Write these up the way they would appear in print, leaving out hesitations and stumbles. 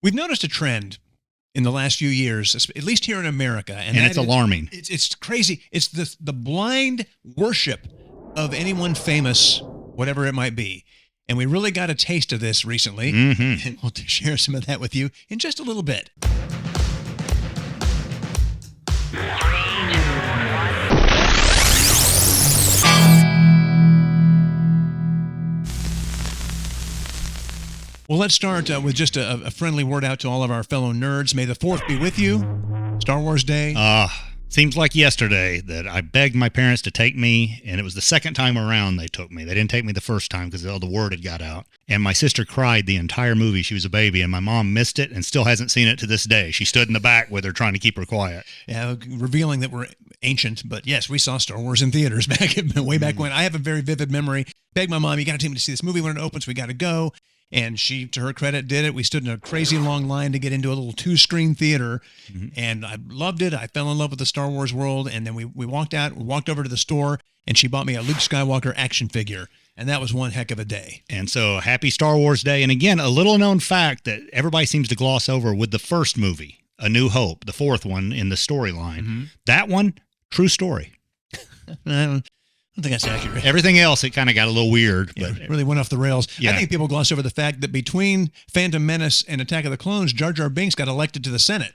We've noticed a trend in the last few years, at least here in America, and it's alarming. It's crazy. It's the blind worship of anyone famous, whatever it might be. And we really got a taste of this recently, and we'll share some of that with you in just a little bit. Well, let's start with just a friendly word out to all of our fellow nerds. May the 4th be with you. Star Wars Day. Seems like yesterday that I begged my parents to take me, and it was the second time around they took me. They didn't take me the first time because all the word had got out. And my sister cried the entire movie. She was a baby, and my mom missed it and still hasn't seen it to this day. She stood in the back with her trying to keep her quiet. Yeah, revealing that we're ancient, but yes, we saw Star Wars in theaters way back when. I have a very vivid memory. Begged my mom, you got to take me to see this movie when it opens. We got to go. And she, to her credit, did it. We stood in a crazy long line to get into a little 2-screen theater, and I loved it. I fell in love with the Star Wars world, and then we walked out, we walked over to the store, and she bought me a Luke Skywalker action figure, and that was one heck of a day. And so, happy Star Wars Day. And again, a little-known fact that everybody seems to gloss over with the first movie, A New Hope, the fourth one in the storyline. That one, true story. I think that's accurate. Everything else, it kind of got a little weird. Yeah, but it really went off the rails. Yeah. I think people gloss over the fact that between Phantom Menace and Attack of the Clones, Jar Jar Binks got elected to the Senate.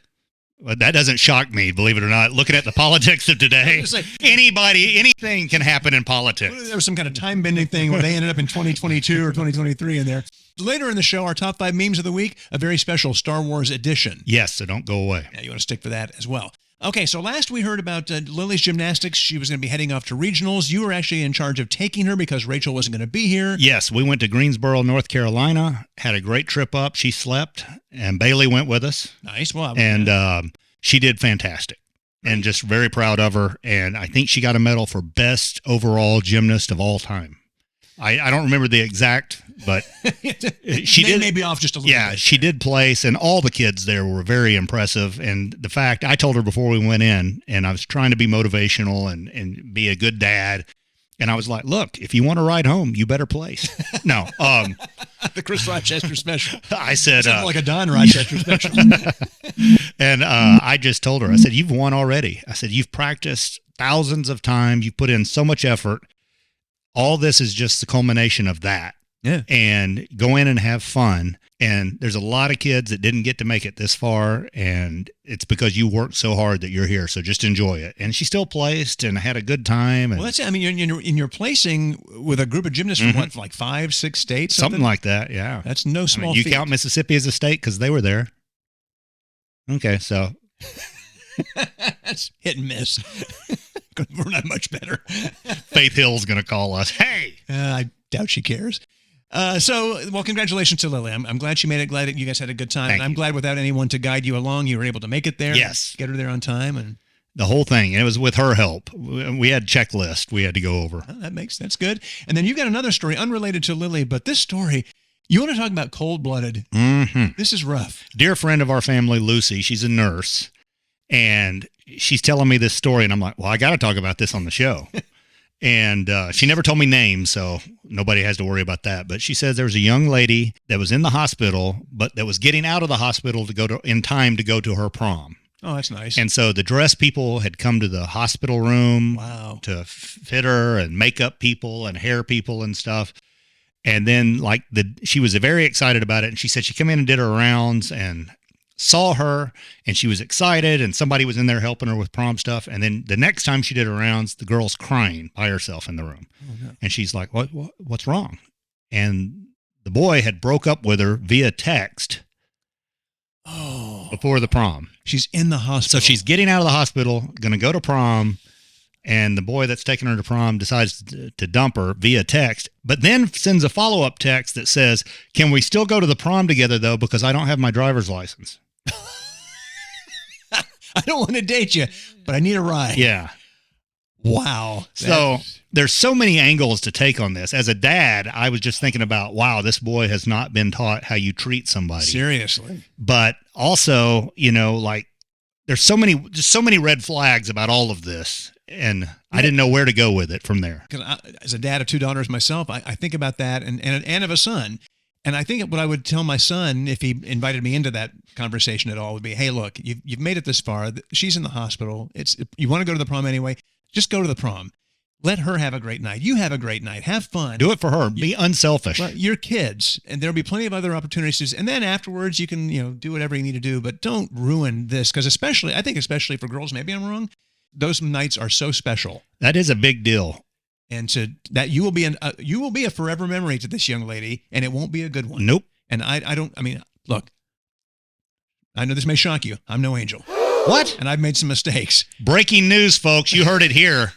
Well, that doesn't shock me, believe it or not. Looking at the politics of today, anything can happen in politics. There was some kind of time-bending thing where they ended up in 2022 or 2023 in there. Later in the show, our top 5 memes of the week, a very special Star Wars edition. Yes, so don't go away. Yeah, you want to stick for that as well. Okay, so last we heard about Lily's gymnastics. She was going to be heading off to regionals. You were actually in charge of taking her because Rachel wasn't going to be here. Yes, we went to Greensboro, North Carolina, had a great trip up. She slept, and Bailey went with us. Nice. Well, and she did fantastic, and just very proud of her. And I think she got a medal for best overall gymnast of all time. I don't remember the exact, but she did. Maybe off just a little bit. Yeah, she did place, and all the kids there were very impressive. And the fact, I told her before we went in, and I was trying to be motivational and be a good dad. And I was like, look, if you want to ride home, you better place. No. The Chris Rochester special. I said. Sounds like a Don Rochester special. And I just told her, I said, you've won already. I said, you've practiced thousands of times. You've put in so much effort. All this is just the culmination of that. Yeah. And go in and have fun. And there's a lot of kids that didn't get to make it this far, and it's because you worked so hard that you're here. So just enjoy it. And she still placed and had a good time. And well, that's it. I mean, you're placing with a group of gymnasts from what, like 5, 6 states? Something like that, yeah. That's no small feat. feat. You count Mississippi as a state because they were there. Okay, so. That's hit and miss. We're not much better. Faith Hill's going to call us. Hey! I doubt she cares. Well, congratulations to Lily. I'm glad she made it. Glad that you guys had a good time. And I'm glad without anyone to guide you along, you were able to make it there. Yes. Get her there on time. And the whole thing. And it was with her help. We had a checklist we had to go over. Oh, that's good. And then you got another story unrelated to Lily, but this story, you want to talk about cold-blooded. This is rough. Dear friend of our family, Lucy, she's a nurse. And she's telling me this story, and I'm like, well, I got to talk about this on the show. And she never told me names, so nobody has to worry about that. But she says there was a young lady that was in the hospital, but that was getting out of the hospital in time to go to her prom. Oh, that's nice. And so the dress people had come to the hospital room to fit her, and makeup people and hair people and stuff. And then she was very excited about it, and she said she came in and did her rounds and saw her, and she was excited, and somebody was in there helping her with prom stuff. And then the next time she did her rounds, the girl's crying by herself in the room. Oh, no. And she's like, what's wrong? And the boy had broke up with her via text before the prom. She's in the hospital. So she's getting out of the hospital, going to go to prom, and the boy that's taking her to prom decides to dump her via text, but then sends a follow-up text that says, can we still go to the prom together, though, because I don't have my driver's license. I don't want to date you, but I need a ride. Yeah. Wow. So there's so many angles to take on this. As a dad, I was just thinking about, wow, this boy has not been taught how you treat somebody. Seriously. But also, there's so many red flags about all of this. And I didn't know where to go with it from there. Because as a dad of 2 daughters myself, I think about that and of a son. And I think what I would tell my son if he invited me into that conversation at all would be, hey, look, you've made it this far. She's in the hospital. You want to go to the prom anyway, just go to the prom. Let her have a great night. You have a great night. Have fun. Do it for her. Be unselfish. Well, you're kids, and there'll be plenty of other opportunities. And then afterwards, you can, do whatever you need to do. But don't ruin this, because I think especially for girls, maybe I'm wrong, those nights are so special. That is a big deal. And you will be a forever memory to this young lady, and it won't be a good one. Nope. And look, I know this may shock you. I'm no angel. What? And I've made some mistakes. Breaking news, folks. You heard it here.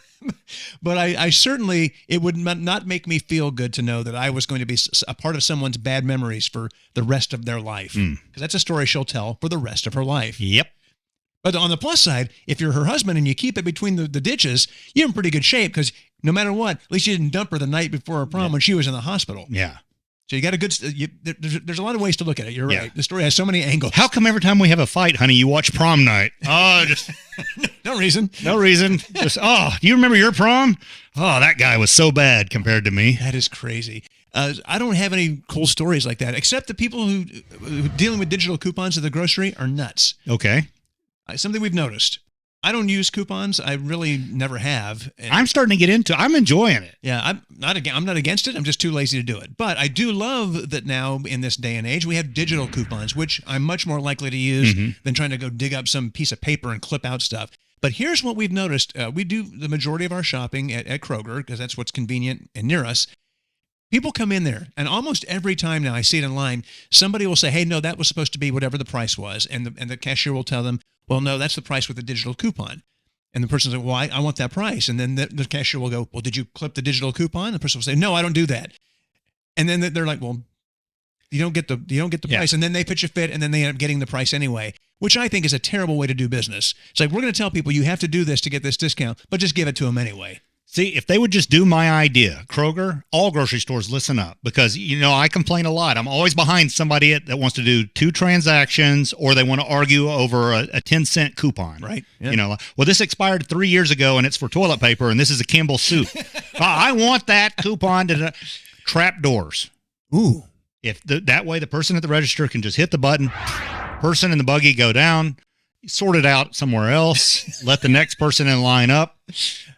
But I certainly, it would not make me feel good to know that I was going to be a part of someone's bad memories for the rest of their life. Because that's a story she'll tell for the rest of her life. Yep. But on the plus side, if you're her husband and you keep it between the ditches, you're in pretty good shape, because no matter what, at least you didn't dump her the night before her prom when she was in the hospital. Yeah. So you got a good, there's a lot of ways to look at it. You're right. The story has so many angles. How come every time we have a fight, honey, you watch prom night? Oh, just no reason. No reason. Just, do you remember your prom? Oh, that guy was so bad compared to me. That is crazy. I don't have any cool stories like that, except the people who dealing with digital coupons at the grocery are nuts. Okay. Something we've noticed. I don't use coupons. I really never have. I'm starting to get I'm enjoying it. Yeah, I'm not against it. I'm just too lazy to do it. But I do love that now in this day and age, we have digital coupons, which I'm much more likely to use than trying to go dig up some piece of paper and clip out stuff. But here's what we've noticed. We do the majority of our shopping at Kroger, because that's what's convenient and near us. People come in there, and almost every time now I see it in line, somebody will say, hey, no, that was supposed to be whatever the price was. And the cashier will tell them, well, no, that's the price with the digital coupon. And the person's like, well, I want that price. And then the cashier will go, well, did you clip the digital coupon? The person will say, no, I don't do that. And then they're like, well, you don't get the price. And then they pitch a fit, and then they end up getting the price anyway, which I think is a terrible way to do business. It's like, we're going to tell people you have to do this to get this discount, but just give it to them anyway. See, if they would just do my idea, Kroger, all grocery stores, listen up, because, I complain a lot. I'm always behind somebody that wants to do 2 transactions, or they want to argue over a 10-cent coupon. Right. Yeah. Well, this expired 3 years ago, and it's for toilet paper, and this is a Campbell soup. I want that coupon to trap doors. Ooh. If that way the person at the register can just hit the button, person in the buggy go down, sort it out somewhere else, let the next person in line up.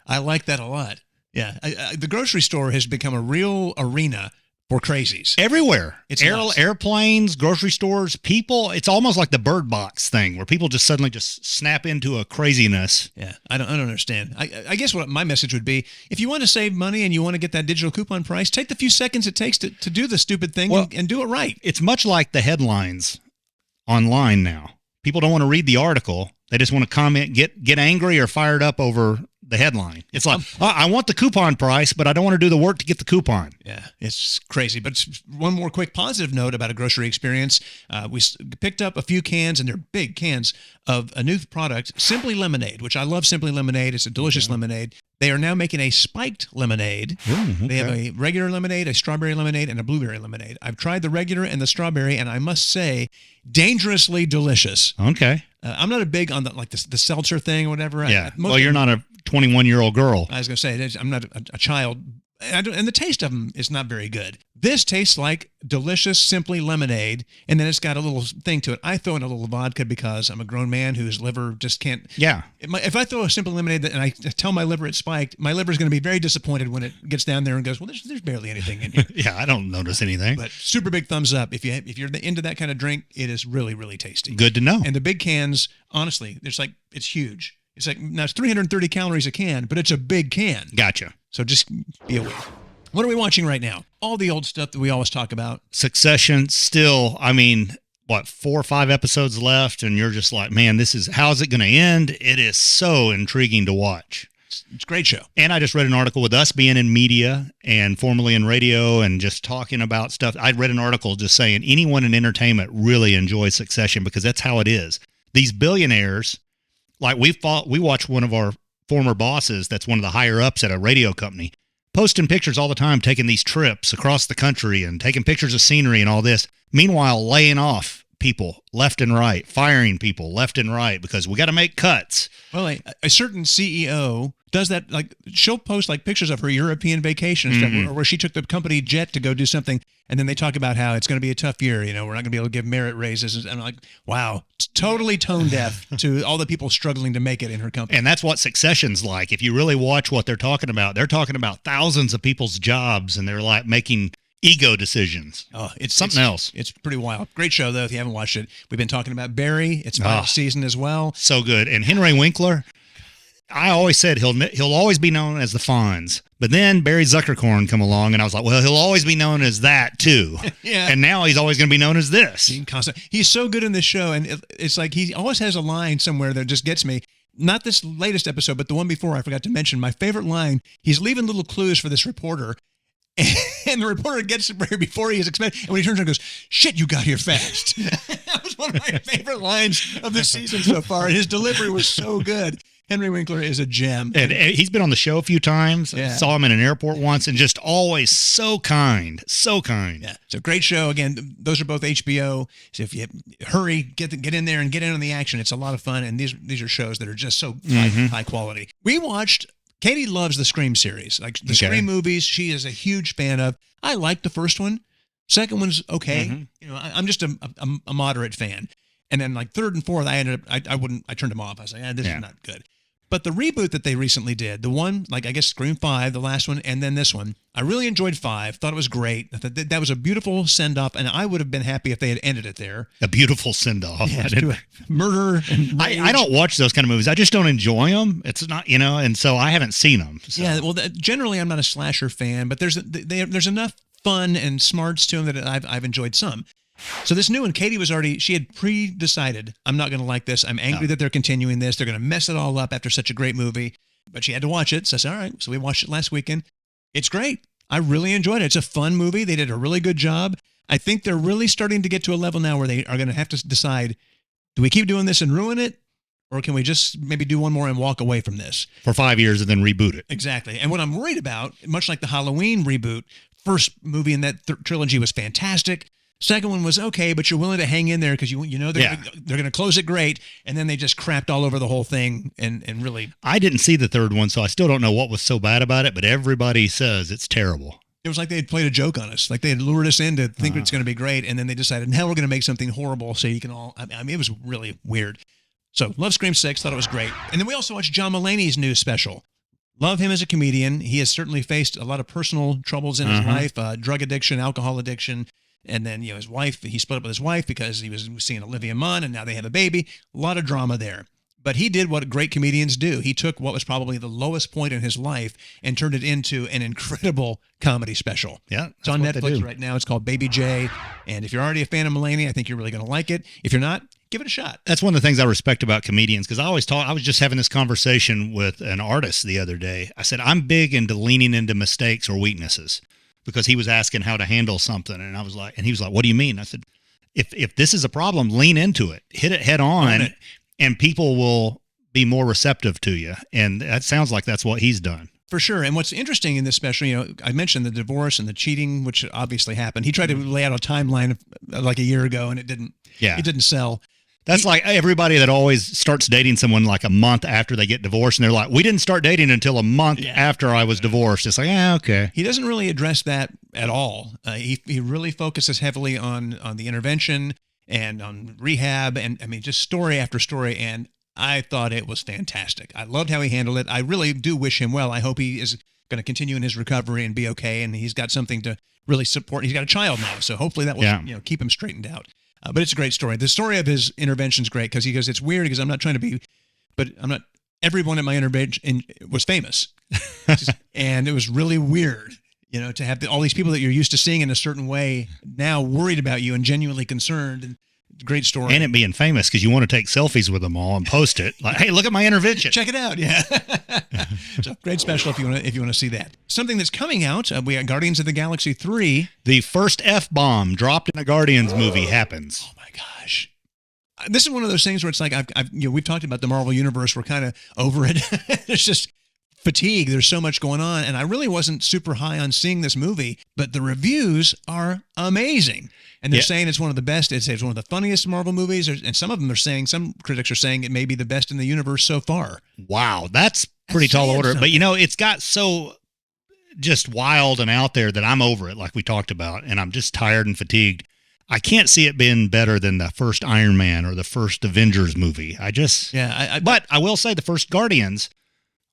I like that a lot. Yeah. The grocery store has become a real arena for crazies. Everywhere. It's airplanes, grocery stores, people. It's almost like the Bird Box thing where people just suddenly just snap into a craziness. Yeah. I don't understand. I guess what my message would be, if you want to save money and you want to get that digital coupon price, take the few seconds it takes to do the stupid thing and do it right. It's much like the headlines online now. People don't want to read the article. They just want to comment, get angry or fired up over the headline. It's like, I want the coupon price, but I don't want to do the work to get the coupon. Yeah, it's crazy. But one more quick positive note about a grocery experience. We picked up a few cans, and they're big cans, of a new product, Simply Lemonade, which I love Simply Lemonade. It's a delicious lemonade. They are now making a spiked lemonade. Ooh, okay. They have a regular lemonade, a strawberry lemonade, and a blueberry lemonade. I've tried the regular and the strawberry, and I must say, dangerously delicious. Okay. I'm not a big on the seltzer thing or whatever. Yeah. You're not a 21-year-old girl. I was going to say, I'm not a child. And the taste of them is not very good. This tastes like delicious Simply Lemonade, and then it's got a little thing to it. I throw in a little vodka because I'm a grown man whose liver just can't. Yeah. If I throw a Simply Lemonade and I tell my liver it's spiked, my liver is going to be very disappointed when it gets down there and goes, well, there's barely anything in here. Yeah, I don't notice anything. But super big thumbs up. If you're into that kind of drink, it is really, really tasty. Good to know. And the big cans, honestly, it's huge. It's like, now it's 330 calories a can, but it's a big can. Gotcha. So just be aware. What are we watching right now? All the old stuff that we always talk about. Succession, still, 4 or 5 episodes left, and you're just like, man, how's it going to end? It is so intriguing to watch. It's a great show. And I just read an article with us being in media and formerly in radio and just talking about stuff. I read an article just saying anyone in entertainment really enjoys Succession because that's how it is. These billionaires, like we watch one of our former bosses that's one of the higher ups at a radio company, posting pictures all the time, taking these trips across the country and taking pictures of scenery and all this. Meanwhile, laying off people left and right, firing people left and right because we got to make cuts. Well, a certain CEO does that. Like, she'll post like pictures of her European vacation and stuff, where she took the company jet to go do something, and then they talk about how it's going to be a tough year. You know, we're not going to be able to give merit raises. And I'm like, wow, it's totally tone deaf to all the people struggling to make it in her company. And that's what Succession's like. If you really watch what they're talking about thousands of people's jobs, and they're like making ego decisions. Oh, it's something else. It's pretty wild. Great show, though, if you haven't watched it. We've been talking about Barry. It's final season as well. So good. And Henry Winkler, I always said he'll always be known as the Fonz. But then Barry Zuckerkorn come along, and I was like, well, he'll always be known as that, too. Yeah. And now he's always going to be known as this. He's so good in this show, and it's like he always has a line somewhere that just gets me. Not this latest episode, but the one before I forgot to mention. My favorite line, he's leaving little clues for this reporter, and the reporter gets there before he is expected. And when he turns around and goes, shit, you got here fast. That was one of my favorite lines of the season so far. And his delivery was so good. Henry Winkler is a gem. And he's been on the show a few times. Yeah. Saw him in an airport once, and just always so kind. So kind. Yeah. It's a great show. Again, those are both HBO. So if you hurry, get in there and get in on the action. It's a lot of fun. And these are shows that are just so high quality. We watched... Katie loves the Scream series, like the Scream movies. She is a huge fan of. I like the first one. Second one's okay. You know, I'm just a moderate fan. And then like third and fourth, I turned them off. I was like, this is not good. But the reboot that they recently did, the one, like I guess Scream 5, the last one, and then this one, I really enjoyed 5. Thought it was great. That was a beautiful send-off, and I would have been happy if they had ended it there. A beautiful send-off. Yeah, murder and I don't watch those kind of movies. I just don't enjoy them. It's not, and so I haven't seen them. So. Yeah, well, generally I'm not a slasher fan, but there's enough fun and smarts to them that I've enjoyed some. So this new one, she had pre-decided, I'm not going to like this. I'm angry that they're continuing this. They're going to mess it all up after such a great movie. But she had to watch it. So I said, all right. So we watched it last weekend. It's great. I really enjoyed it. It's a fun movie. They did a really good job. I think they're really starting to get to a level now where they are going to have to decide, do we keep doing this and ruin it? Or can we just maybe do one more and walk away from this? For 5 years and then reboot it. Exactly. And what I'm worried about, much like the Halloween reboot, first movie in that trilogy was fantastic. Second one was okay, but you're willing to hang in there because you know they're going to close it great, and then they just crapped all over the whole thing and really. I didn't see the third one, so I still don't know what was so bad about it, but everybody says it's terrible. It was like they had played a joke on us, like they had lured us in to think it's going to be great, and then they decided, now we're going to make something horrible so you can all. I mean, it was really weird. So, love Scream 6, thought it was great, and then we also watched John Mulaney's new special. Love him as a comedian. He has certainly faced a lot of personal troubles in his life, drug addiction, alcohol addiction. And then, his wife, he split up with his wife because he was seeing Olivia Munn, and now they have a baby. A lot of drama there. But he did what great comedians do. He took what was probably the lowest point in his life and turned it into an incredible comedy special. Yeah. It's on Netflix right now. It's called Baby J. And if you're already a fan of Mulaney, I think you're really going to like it. If you're not, give it a shot. That's one of the things I respect about comedians, because I was just having this conversation with an artist the other day. I said, I'm big into leaning into mistakes or weaknesses. Because he was asking how to handle something, and he was like, what do you mean? I said, if this is a problem, lean into it, hit it head on, and people will be more receptive to you. And that sounds like that's what he's done. For sure. And what's interesting in this special, I mentioned the divorce and the cheating, which obviously happened. He tried to lay out a timeline like a year ago, and it didn't sell. That's like everybody that always starts dating someone like a month after they get divorced, and they're like, we didn't start dating until a month after I was divorced. It's like, okay. He doesn't really address that at all. He really focuses heavily on the intervention and on rehab, and I mean, just story after story, and I thought it was fantastic. I loved how he handled it. I really do wish him well. I hope he is going to continue in his recovery and be okay, and he's got something to really support. He's got a child now, so hopefully that will keep him straightened out. But it's a great story. The story of his intervention is great because he goes, it's weird because I'm not trying to be, but I'm not, everyone at my intervention was famous. And it was really weird, to have all these people that you're used to seeing in a certain way now worried about you and genuinely concerned. And great story. And it being famous because you want to take selfies with them all and post it. Like, hey, look at my intervention. Check it out. Yeah. So great special if you want to see that. Something that's coming out. We got Guardians of the Galaxy 3. The first F-bomb dropped in a Guardians movie happens. Oh my gosh. This is one of those things where it's like we've talked about the Marvel Universe. We're kind of over it. It's just fatigue. There's so much going on. And I really wasn't super high on seeing this movie, but the reviews are amazing. And they're saying it's one of the best. It's one of the funniest Marvel movies. And some of them are saying, some critics are saying it may be the best in the universe so far. Wow. That's pretty tall order. But, it's got so just wild and out there that I'm over it, like we talked about. And I'm just tired and fatigued. I can't see it being better than the first Iron Man or the first Avengers movie. But I will say the first Guardians,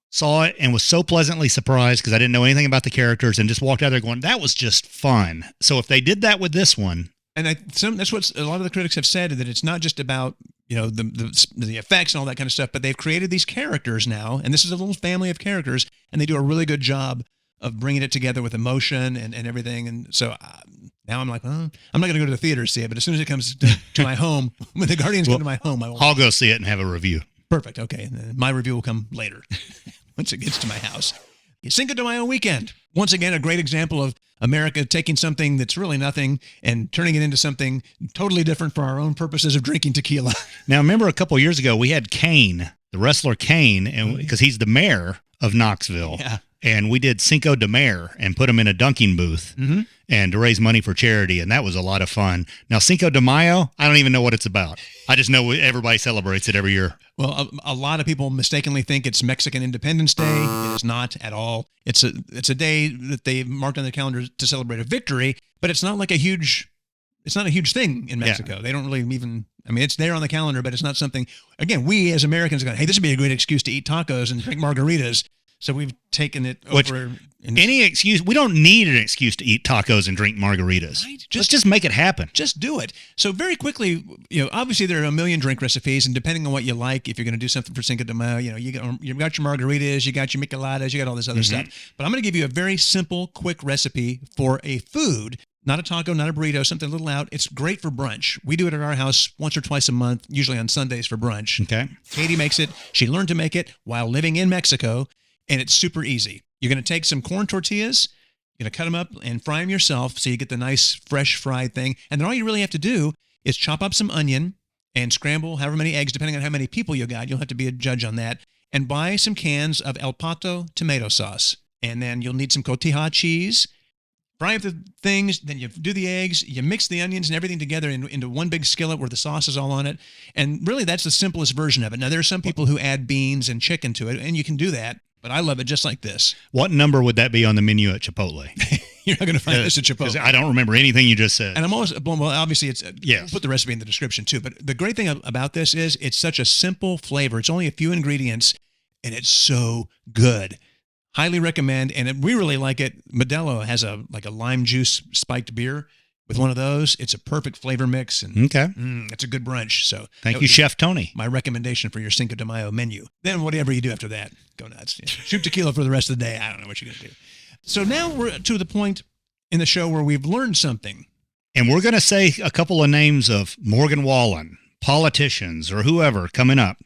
saw it and was so pleasantly surprised because I didn't know anything about the characters and just walked out there going, that was just fun. So if they did that with this one. And that's what a lot of the critics have said, that it's not just about, the effects and all that kind of stuff, but they've created these characters now, and this is a little family of characters, and they do a really good job of bringing it together with emotion and everything. And so now I'm like, I'm not going to go to the theater to see it, but as soon as it comes to my home, when the Guardians come to my home, I'll go see it and have a review. Perfect. Okay. And then my review will come later once it gets to my house. Cinco de Mayo weekend. Once again, a great example of America taking something that's really nothing and turning it into something totally different for our own purposes of drinking tequila. Now, remember a couple of years ago, we had Kane, the wrestler Kane, and because he's the mayor of Knoxville. Yeah. And we did Cinco de Mayo and put him in a dunking booth and to raise money for charity. And that was a lot of fun. Now, Cinco de Mayo, I don't even know what it's about. I just know everybody celebrates it every year. Well, a lot of people mistakenly think it's Mexican Independence Day. It is not at all. It's a day that they marked on their calendar to celebrate a victory, but it's not like it's not a huge thing in Mexico. Yeah. They don't really it's there on the calendar, but it's not something, again, we as Americans are going, hey, this would be a great excuse to eat tacos and drink margaritas. So we've taken it over. Any excuse, we don't need an excuse to eat tacos and drink margaritas. Right? Let's just make it happen. Just do it. So very quickly, obviously there are a million drink recipes, and depending on what you like, if you're going to do something for Cinco de Mayo, you got your margaritas, you got your micheladas, you got all this other stuff. But I'm going to give you a very simple, quick recipe for a food. Not a taco, not a burrito, something a little out. It's great for brunch. We do it at our house once or twice a month, usually on Sundays for brunch. Okay. Katie makes it. She learned to make it while living in Mexico. And it's super easy. You're going to take some corn tortillas, you're going to cut them up and fry them yourself so you get the nice fresh fried thing. And then all you really have to do is chop up some onion and scramble however many eggs, depending on how many people you got. You'll have to be a judge on that. And buy some cans of El Pato tomato sauce. And then you'll need some Cotija cheese. Fry up the things, then you do the eggs, you mix the onions and everything together into one big skillet where the sauce is all on it. And really, that's the simplest version of it. Now, there are some people who add beans and chicken to it, and you can do that. But I love it just like this. What number would that be on the menu at Chipotle? You're not going to find this at Chipotle. I don't remember anything you just said. And I'm always, well, obviously, we'll put the recipe in the description too. But the great thing about this is it's such a simple flavor. It's only a few ingredients, and it's so good. Highly recommend. And we really like it. Modelo has a lime juice spiked beer. With one of those, it's a perfect flavor mix, and it's a good brunch. So thank you, Chef Tony. My recommendation for your Cinco de Mayo menu. Then whatever you do after that, go nuts. Shoot tequila for the rest of the day. I don't know what you're going to do. So now we're to the point in the show where we've learned something. And we're going to say a couple of names of Morgan Wallen, politicians, or whoever coming up.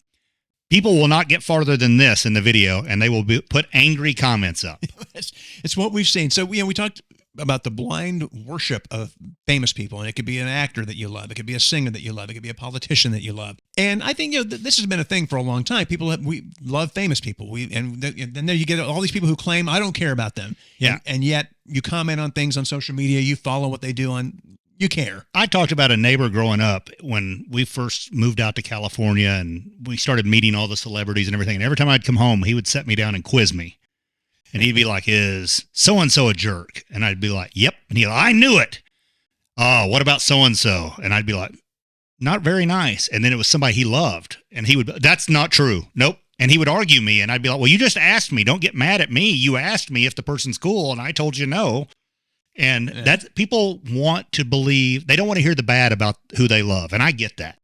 People will not get farther than this in the video, and they will put angry comments up. It's what we've seen. So we talked about the blind worship of famous people, and it could be an actor that you love, it could be a singer that you love, it could be a politician that you love. And I think this has been a thing for a long time. We love famous people. And then you get all these people who claim I don't care about them. Yeah, and yet you comment on things on social media, you follow what they do on. You care. I talked about a neighbor growing up when we first moved out to California, and we started meeting all the celebrities and everything. And every time I'd come home, he would set me down and quiz me. And he'd be like, is so-and-so a jerk? And I'd be like, yep. And he'd like, I knew it. Oh, what about so-and-so? And I'd be like, not very nice. And then it was somebody he loved. And he would, that's not true. Nope. And he would argue me. And I'd be like, well, you just asked me. Don't get mad at me. You asked me if the person's cool. And I told you no. And that people want to believe, they don't want to hear the bad about who they love. And I get that.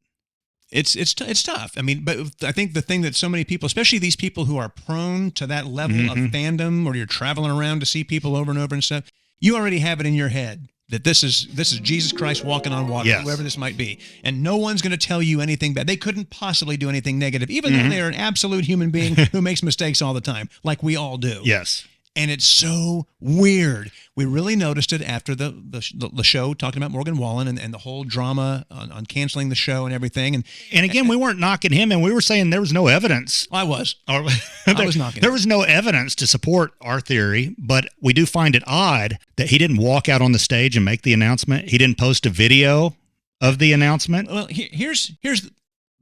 It's tough. I mean, but I think the thing that so many people, especially these people who are prone to that level of fandom, or you're traveling around to see people over and over and stuff, you already have it in your head that this is Jesus Christ walking on water, whoever this might be. And no one's going to tell you anything bad. They couldn't possibly do anything negative, even though they're an absolute human being who makes mistakes all the time, like we all do. Yes. and it's so weird. We really noticed it after the show, talking about Morgan Wallen and the whole drama on canceling the show and everything. And again, we weren't knocking him, and we were saying there was no evidence. I was. I was knocking There him. was no evidence to support our theory, but we do find it odd that he didn't walk out on the stage and make the announcement. He didn't post a video of the announcement. Well, here's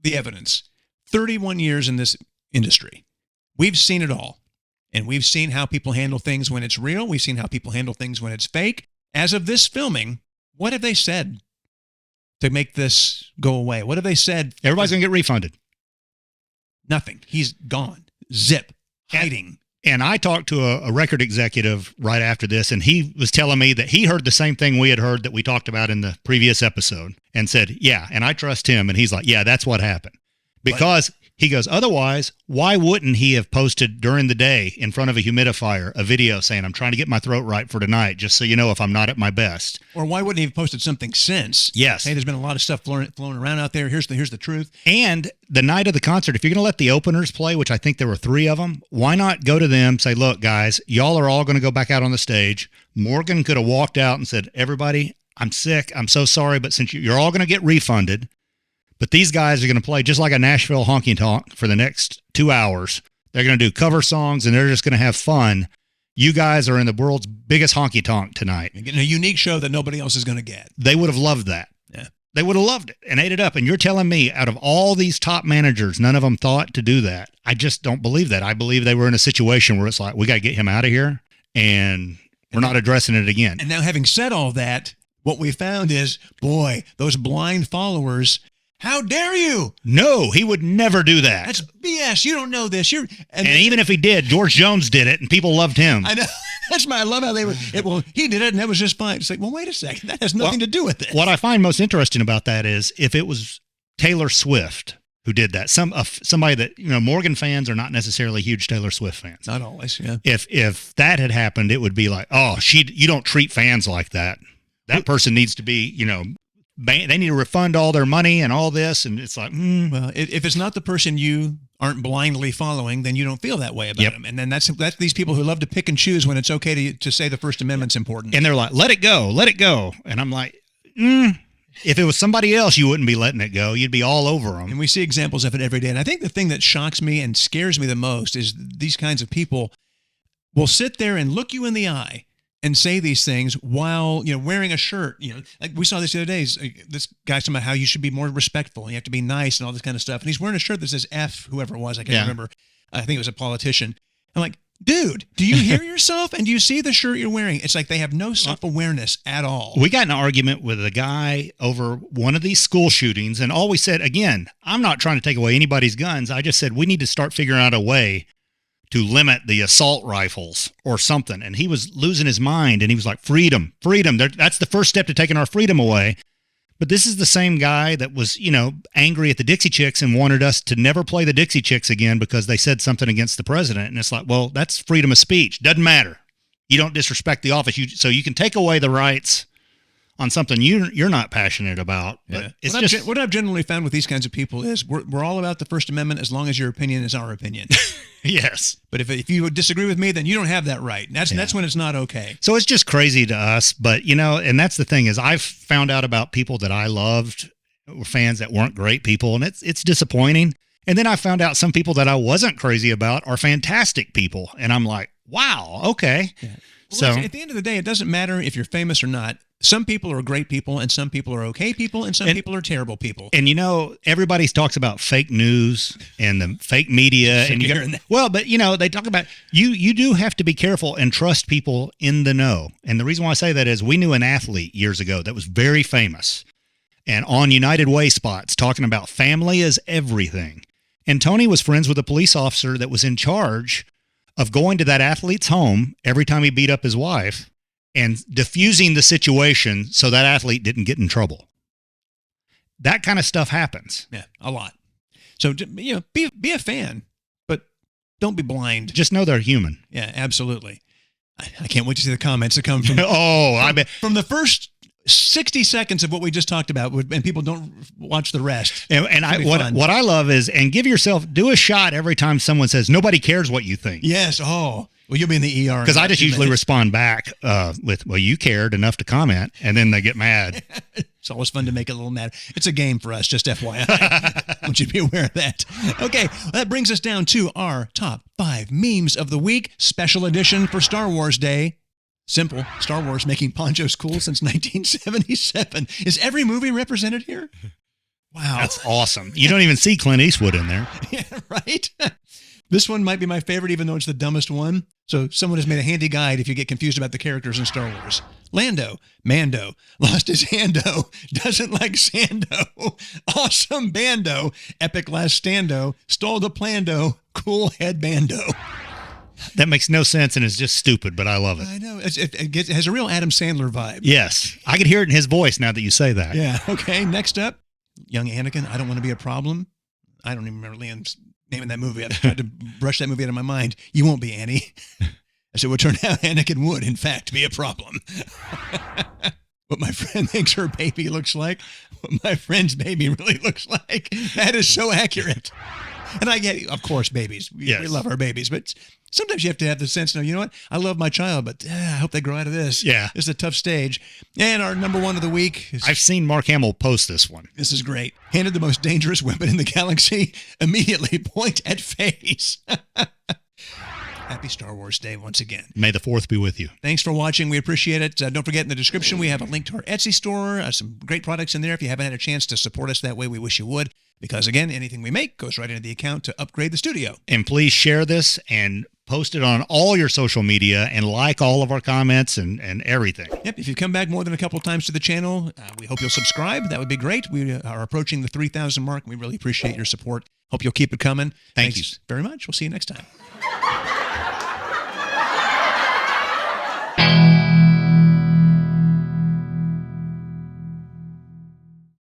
the evidence. 31 years in this industry. We've seen it all. And we've seen how people handle things when it's real. We've seen how people handle things when it's fake. As of this filming, what have they said to make this go away? What have they said? Everybody's going to get refunded. Nothing. He's gone. Zip. Hiding. And I talked to a record executive right after this, and he was telling me that he heard the same thing we had heard that we talked about in the previous episode, and said, yeah, and I trust him. And he's like, yeah, that's what happened. Because he goes, otherwise, why wouldn't he have posted during the day in front of a humidifier a video saying, I'm trying to get my throat right for tonight, just so you know if I'm not at my best? Or why wouldn't he have posted something since? Yes. Hey, there's been a lot of stuff flown around out there. Here's the truth. And the night of the concert, if you're going to let the openers play, which I think there were 3 of them, why not go to them, say, look, guys, y'all are all going to go back out on the stage. Morgan could have walked out and said, everybody, I'm sick. I'm so sorry, but since you're all going to get refunded, but these guys are going to play just like a Nashville honky tonk for the next 2 hours. They're going to do cover songs, and they're just going to have fun. You guys are in the world's biggest honky tonk tonight. You're getting a unique show that nobody else is going to get. They would have loved that. Yeah. They would have loved it and ate it up. And you're telling me out of all these top managers, none of them thought to do that. I just don't believe that. I believe they were in a situation where it's like, we got to get him out of here, and we're not addressing it again. And now, having said all that, what we found is, boy, those blind followers, how dare you? No, he would never do that. That's BS. You don't know this. And even if he did, George Jones did it, and people loved him. I know. I love how they would. He did it, and that was just fine. It's like, well, wait a second. That has nothing to do with it. What I find most interesting about that is if it was Taylor Swift who did that, somebody that, Morgan fans are not necessarily huge Taylor Swift fans. Not always, yeah. If that had happened, it would be like, oh, you don't treat fans like that. That person needs to be, they need to refund all their money and all this, and it's like, well, if it's not the person you aren't blindly following, then you don't feel that way about them. And then that's these people who love to pick and choose when it's okay to say the First Amendment's important. And they're like, let it go. And I'm like, if it was somebody else, you wouldn't be letting it go. You'd be all over them. And we see examples of it every day. And I think the thing that shocks me and scares me the most is these kinds of people will sit there and look you in the eye and say these things while, wearing a shirt. Like we saw this the other day. This guy's talking about how you should be more respectful and you have to be nice and all this kind of stuff. And he's wearing a shirt that says F, whoever it was. I can't remember. I think it was a politician. I'm like, dude, do you hear yourself? And do you see the shirt you're wearing? It's like they have no self-awareness at all. We got in an argument with a guy over one of these school shootings. And all we said, again, I'm not trying to take away anybody's guns. I just said we need to start figuring out a way to limit the assault rifles or something. And he was losing his mind, and he was like, freedom. That's the first step to taking our freedom away. But this is the same guy that was, angry at the Dixie Chicks and wanted us to never play the Dixie Chicks again because they said something against the president. And it's like, well, that's freedom of speech. Doesn't matter. You don't disrespect the office. So you can take away the rights on something you're not passionate about. But it's what I've generally found with these kinds of people is we're all about the First Amendment as long as your opinion is our opinion. Yes. But if you disagree with me, then you don't have that right. And that's when it's not okay. So it's just crazy to us. But, and that's the thing is I've found out about people that I loved, were fans that weren't great people, and it's disappointing. And then I found out some people that I wasn't crazy about are fantastic people. And I'm like, wow, okay. Yeah. Well, so at the end of the day, it doesn't matter if you're famous or not. Some people are great people, and some people are okay people, and some people are terrible people. And everybody talks about fake news and the fake media, and they talk about you do have to be careful and trust people in the know. And the reason why I say that is we knew an athlete years ago that was very famous, and on United Way spots talking about family is everything. And Tony was friends with a police officer that was in charge of going to that athlete's home every time he beat up his wife and diffusing the situation so that athlete didn't get in trouble. That kind of stuff happens. Yeah, a lot. So, be a fan, but don't be blind. Just know they're human. Yeah, absolutely. I can't wait to see the comments that come from. I bet from the first 60 seconds of what we just talked about, and people don't watch the rest. And what I love is, and do a shot every time someone says, nobody cares what you think. Yes. Oh, well, you'll be in the ER. Because I just usually respond back with, well, you cared enough to comment, and then they get mad. It's always fun to make it a little mad. It's a game for us, just FYI. I want you to be aware of that. Okay, that brings us down to our top 5 memes of the week, special edition for Star Wars Day. Simple. Star Wars making ponchos cool since 1977. Is every movie represented here? Wow. That's awesome. You don't even see Clint Eastwood in there. Yeah, right? This one might be my favorite, even though it's the dumbest one. So someone has made a handy guide if you get confused about the characters in Star Wars. Mando, lost his hando, doesn't like Sando, awesome bando, epic last stando, stole the plando, cool headbando. That makes no sense and is just stupid, but I love it. I know. It has a real Adam Sandler vibe. Yes. I can hear it in his voice now that you say that. Yeah. Okay. Next up, young Anakin, I don't want to be a problem. I don't even remember Liam's name in that movie. I tried to brush that movie out of my mind. You won't be Annie. I said, well, turn out Anakin would, in fact, be a problem. What my friend thinks her baby looks like, what my friend's baby really looks like. That is so accurate. And I get, of course, babies. We love our babies, but sometimes you have to have the sense, you know what? I love my child, but I hope they grow out of this. Yeah. This is a tough stage. And our number 1 of the week is... I've seen Mark Hamill post this one. This is great. Handed the most dangerous weapon in the galaxy, immediately point at face. Happy Star Wars Day once again. May the 4th be with you. Thanks for watching. We appreciate it. Don't forget, in the description, we have a link to our Etsy store. Some great products in there. If you haven't had a chance to support us that way, we wish you would. Because, again, anything we make goes right into the account to upgrade the studio. And please share this and post it on all your social media and like all of our comments and everything. Yep. If you come back more than a couple times to the channel, we hope you'll subscribe. That would be great. We are approaching the 3,000 mark. We really appreciate your support. Hope you'll keep it coming. Thanks you very much. We'll see you next time.